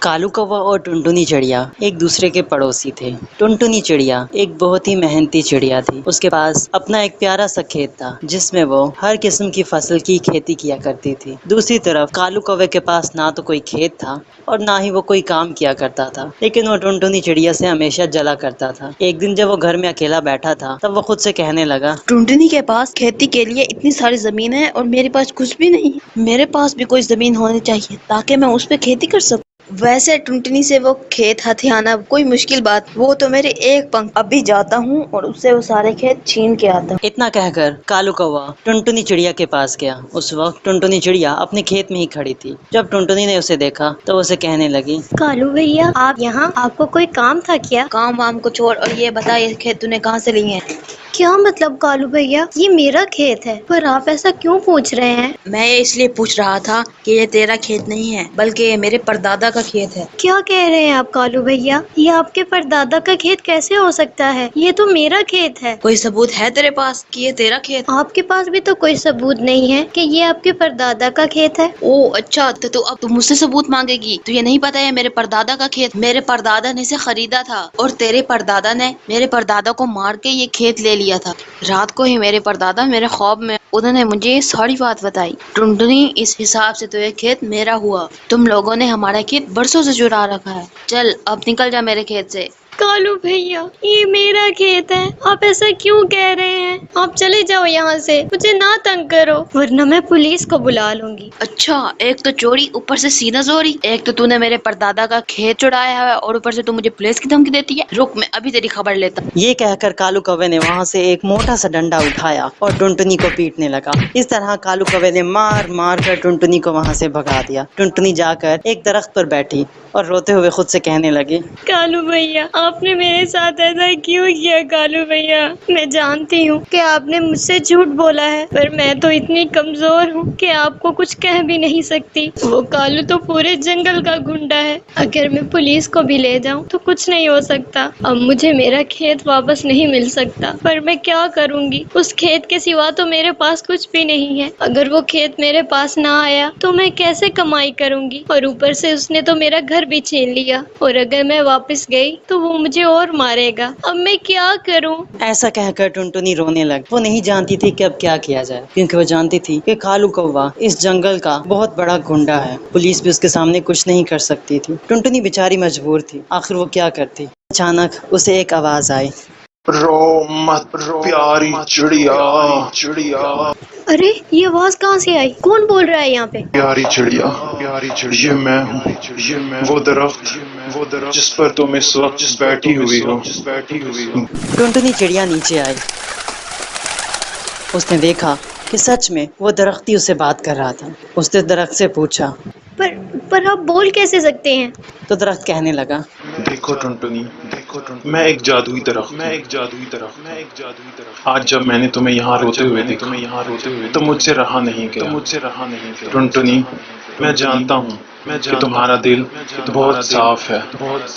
कालू कौवा और टुनटुनी चिड़िया एक दूसरे के पड़ोसी थे। टुनटुनी चिड़िया एक बहुत ही मेहनती चिड़िया थी। उसके पास अपना एक प्यारा सा खेत था जिसमें वो हर किस्म की फसल की खेती किया करती थी। दूसरी तरफ कालू कौवे के पास ना तो कोई खेत था और ना ही वो कोई काम किया करता था, लेकिन वो टुनटुनी चिड़िया से हमेशा जला करता था। एक दिन जब वो घर में अकेला बैठा था तब वो खुद से कहने लगा, टुनटुनी के पास खेती के लिए इतनी सारी जमीन है और मेरे पास कुछ भी नहीं। मेरे पास भी कोई जमीन होनी चाहिए ताकि मैं उस पे खेती कर सकूं। वैसे टुनटुनी से वो खेत हथियाना कोई मुश्किल बात, वो तो मेरे एक पंख। अभी जाता हूँ और उससे वो सारे खेत छीन के आता हूँ। इतना कहकर कालू कौवा टुनटुनी चिड़िया के पास गया। उस वक्त टुनटुनी चिड़िया अपने खेत में ही खड़ी थी। जब टुनटुनी ने उसे देखा तो उसे कहने लगी, कालू भैया आप यहाँ, आपको कोई काम था क्या? काम वाम को छोड़ और ये बता, ये खेत तूने कहाँ से लिए हैं? क्या मतलब कालू भैया, ये मेरा खेत है, पर आप ऐसा क्यों पूछ रहे हैं? मैं ये इसलिए पूछ रहा था कि ये तेरा खेत नहीं है बल्कि ये मेरे परदादा का खेत है। क्या कह रहे हैं आप कालू भैया? ये आपके परदादा का खेत कैसे हो सकता है? ये तो मेरा खेत है। कोई सबूत है तेरे पास कि ये तेरा खेत? आपके पास भी तो कोई सबूत नहीं है कि ये आपके परदादा का खेत है। ओ अच्छा, तो अब तू मुझसे सबूत मांगेगी? तुझे नहीं पता है मेरे परदादा का खेत? मेरे परदादा ने इसे खरीदा था और तेरे परदादा ने मेरे परदादा को मार के ये खेत ले लिया था। रात को ही मेरे परदादा मेरे ख्वाब में उन्होंने मुझे ये सारी बात बताई। टुनटुनी, इस हिसाब से तो ये खेत मेरा हुआ। तुम लोगों ने हमारा खेत बरसों से चुरा रखा है। चल अब निकल जा मेरे खेत से। कालू भैया ये मेरा खेत है, आप ऐसा क्यों कह रहे हैं? आप चले जाओ यहाँ से, मुझे ना तंग करो वरना मैं पुलिस को बुला लूंगी। अच्छा, एक तो चोरी, ऊपर से सीना चोरी। एक तो तूने मेरे परदादा का खेत चुराया है और ऊपर से तू मुझे पुलिस की धमकी देती है। रुक, मैं अभी तेरी खबर लेता। ये कहकर कालू कौवे ने वहाँ से एक मोटा सा डंडा उठाया और टुनटुनी को पीटने लगा। इस तरह कालू कौवे ने मार मार कर टुनटुनी को वहाँ से भगा दिया। टुनटुनी जाकर एक दरख्त पर बैठी और रोते हुए खुद से कहने लगी, कालू भैया आपने मेरे साथ ऐसा क्यों किया? कालू भैया मैं जानती हूँ कि आपने मुझसे झूठ बोला है, पर मैं तो इतनी कमजोर हूँ कि आपको कुछ कह भी नहीं सकती। वो कालू तो पूरे जंगल का गुंडा है, अगर मैं पुलिस को भी ले जाऊँ तो कुछ नहीं हो सकता। अब मुझे मेरा खेत वापस नहीं मिल सकता, पर मैं क्या करूँगी? उस खेत के सिवा तो मेरे पास कुछ भी नहीं है। अगर वो खेत मेरे पास ना आया तो मैं कैसे कमाई करूँगी? और ऊपर से उसने तो मेरा घर भी छीन लिया, और अगर मैं वापस गई तो वो मुझे और मारेगा। अब मैं क्या करूं? ऐसा कहकर टुनटुनी रोने लगी। वो नहीं जानती थी कि अब क्या किया जाए, क्योंकि वो जानती थी कि कालू कौवा इस जंगल का बहुत बड़ा गुंडा है। पुलिस भी उसके सामने कुछ नहीं कर सकती थी। टुनटुनी बेचारी मजबूर थी, आखिर वो क्या करती। अचानक उसे एक आवाज आई, रो मत प्यारी चिड़िया, चिड़िया। अरे ये आवाज कहाँ से आई? कौन बोल रहा है यहाँ पे? प्यारी चिड़िया, प्यारी चिड़िया, ये मैं हूँ। ये मैं वो दरख्त जिस पर तुम इस वक्त बैठी हुई हो। टुनटुनी चिड़िया नीचे आई। उसने देखा कि सच में वो दरख्त ही उससे बात कर रहा था। उसने दरख्त से पूछा, पर आप बोल कैसे सकते हैं? तो दरख्त कहने लगा, देखो टुनटुनी, मैं एक जादुई दरख्त, आज जब मैंने तुम्हें यहाँ रोते हुए देखा, तो मुझसे रहा नहीं गया। टुनटुनी, मैं जानता हूँ कि तुम्हारा दिल बहुत साफ है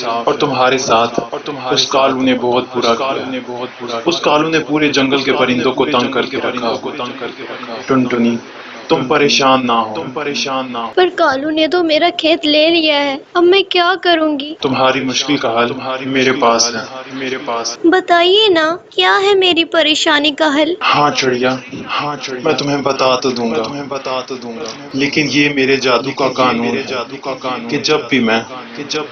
और तुम्हारे साथ उस कालू ने बहुत बुरा किया। उस कालू ने पूरे जंगल के परिंदों को तंग करके रखा। टुनटुनी, तुम परेशान ना हो। पर कालू ने तो मेरा खेत ले लिया है, अब मैं क्या करूँगी? तुम्हारी मुश्किल का हल मेरे पास है। बताइए ना, क्या है मेरी परेशानी का हल? हाँ चिड़िया, मैं तुम्हें बता तो दूंगा, लेकिन ये मेरे जादू का कानून है कि जब भी मैं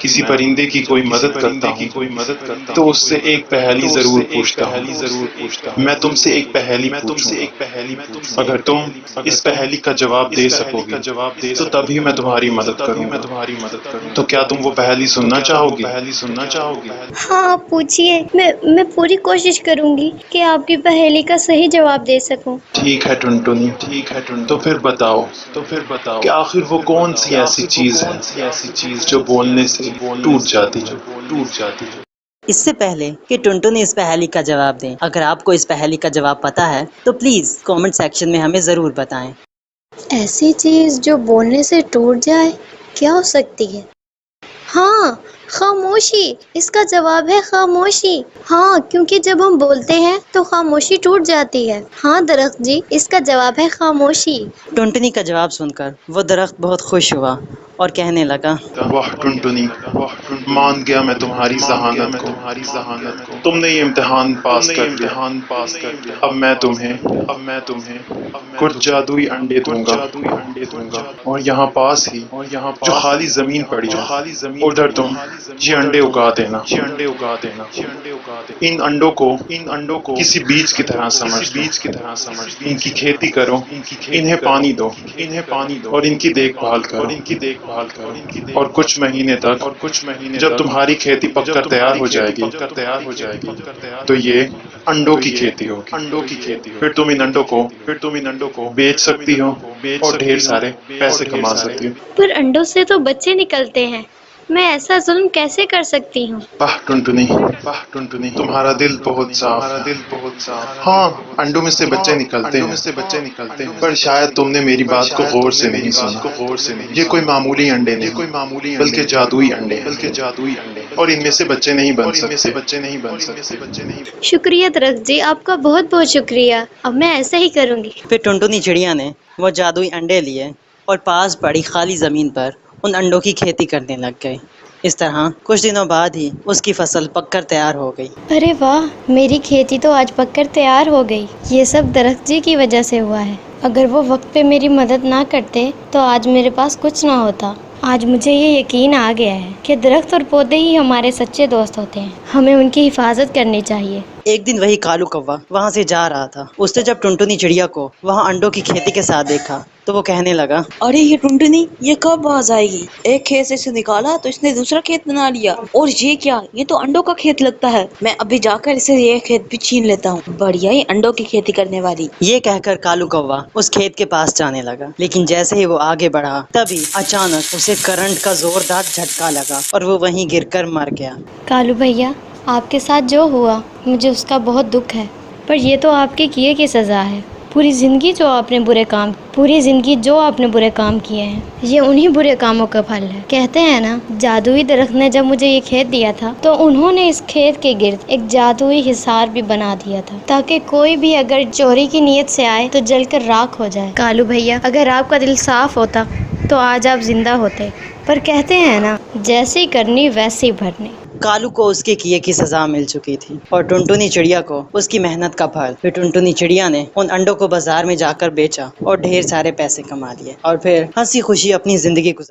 किसी परिंदे की कोई मदद करता हूँ तो उससे एक पहेली जरूर पूछता हूँ। मैं तुमसे एक पहेली पूछूंगा। अगर तुम इस पहेली का जवाब दे सकोगे तो तभी मैं तुम्हारी मदद करूंगा। तो क्या तुम वो पहेली सुनना चाहोगी? हाँ पूछिए, मैं पूरी कोशिश करूँगी कि आपकी पहेली का सही जवाब दे सकूं। ठीक है टुनटुनी, तो फिर बताओ कि आखिर वो कौन सी ऐसी चीज है जो बोलने से टूट जाती है। इससे पहले कि टुनटुनी इस पहेली का जवाब दें, अगर आपको इस पहेली का जवाब पता है तो प्लीज कमेंट सेक्शन में हमें जरूर बताएं। ऐसी चीज जो बोलने से टूट जाए, क्या हो सकती है? हाँ खामोशी, इसका जवाब है खामोशी। हाँ, क्योंकि जब हम बोलते हैं तो खामोशी टूट जाती है। हाँ दरख्त जी, इसका जवाब है खामोशी। टुनटुनी का जवाब सुनकर वो दरख्त बहुत खुश हुआ और कहने लगा, वाह टुनटुनी, मान गया मैं तुम्हारी जहानत को। तुमने ये इम्तिहान पास कर लिया। अब मैं तुम्हें कुछ जादुई अंडे दूंगा और यहाँ पास ही जो खाली जमीन पड़ी है उधर तुम ये अंडे उगा देना। इन अंडों को किसी बीज की तरह समझ इनकी खेती करो, इन्हें पानी दो और इनकी देखभाल करो और कुछ महीने तक जब तुम्हारी खेती पककर तैयार हो जाएगी तो ये अंडों की खेती होगी। फिर तुम इन अंडों को बेच सकती हो और ढेर सारे पैसे कमा सकती हो। पर अंडों से तो बच्चे निकलते हैं, मैं ऐसा जुल्म कैसे कर सकती हूँ? वाह टुनटुनी, तुम्हारा दिल बहुत साफ। हाँ, अंडों में से बच्चे निकलते हैं, पर शायद तुमने मेरी बात को गौर से नहीं सुना। ये कोई मामूली अंडे नहीं, बल्कि जादुई अंडे और इनमें से बच्चे नहीं बन सकते। शुक्रिया दरख्त जी, आपका बहुत बहुत शुक्रिया। अब मैं ऐसा ही करूँगी। फिर टुनटुनी चिड़िया ने वो जादुई अंडे लिए और पास पड़ी खाली ज़मीन पर उन अंडों की खेती करने लग गई। इस तरह कुछ दिनों बाद ही उसकी फसल पककर तैयार हो गई। अरे वाह, मेरी खेती तो आज पककर तैयार हो गई। ये सब दरख्त जी की वजह से हुआ है। अगर वो वक्त पे मेरी मदद ना करते तो आज मेरे पास कुछ ना होता। आज मुझे ये यकीन आ गया है कि दरख्त और पौधे ही हमारे सच्चे दोस्त होते हैं। हमें उनकी हिफाजत करनी चाहिए। एक दिन वही कालू कौवा वहाँ से जा रहा था। उसने जब टुनटुनी चिड़िया को वहाँ अंडों की खेती के साथ देखा तो वो कहने लगा, अरे ये टुनटुनी, ये कब बाज आएगी? एक खेत से इसे निकाला तो इसने दूसरा खेत बना लिया, और ये क्या, ये तो अंडों का खेत लगता है। मैं अभी जाकर इसे ये खेत भी छीन लेता हूँ। बढ़िया ही अंडों की खेती करने वाली। ये कहकर कालू कौवा उस खेत के पास जाने लगा। लेकिन जैसे ही वो आगे बढ़ा तभी अचानक उसे करंट का जोरदार झटका लगा और वो वहीं गिरकर मर गया। कालू भैया, आपके साथ जो हुआ मुझे उसका बहुत दुख है, पर ये तो आपके किए की सज़ा है। पूरी ज़िंदगी जो आपने बुरे काम किए हैं, ये उन्हीं बुरे कामों का फल है। कहते हैं ना, जादुई दरख्त ने जब मुझे ये खेत दिया था तो उन्होंने इस खेत के गिर्द एक जादुई हिसार भी बना दिया था, ताकि कोई भी अगर चोरी की नीयत से आए तो जलकर राख हो जाए। कालू भैया, अगर आपका दिल साफ होता तो आज आप जिंदा होते, पर कहते हैं ना, जैसी करनी वैसी भरनी। कालू को उसके किए की सजा मिल चुकी थी और टुनटुनी चिड़िया को उसकी मेहनत का फल। फिर टुनटुनी चिड़िया ने उन अंडों को बाजार में जाकर बेचा और ढेर सारे पैसे कमा लिए और फिर हंसी खुशी अपनी जिंदगी गुजार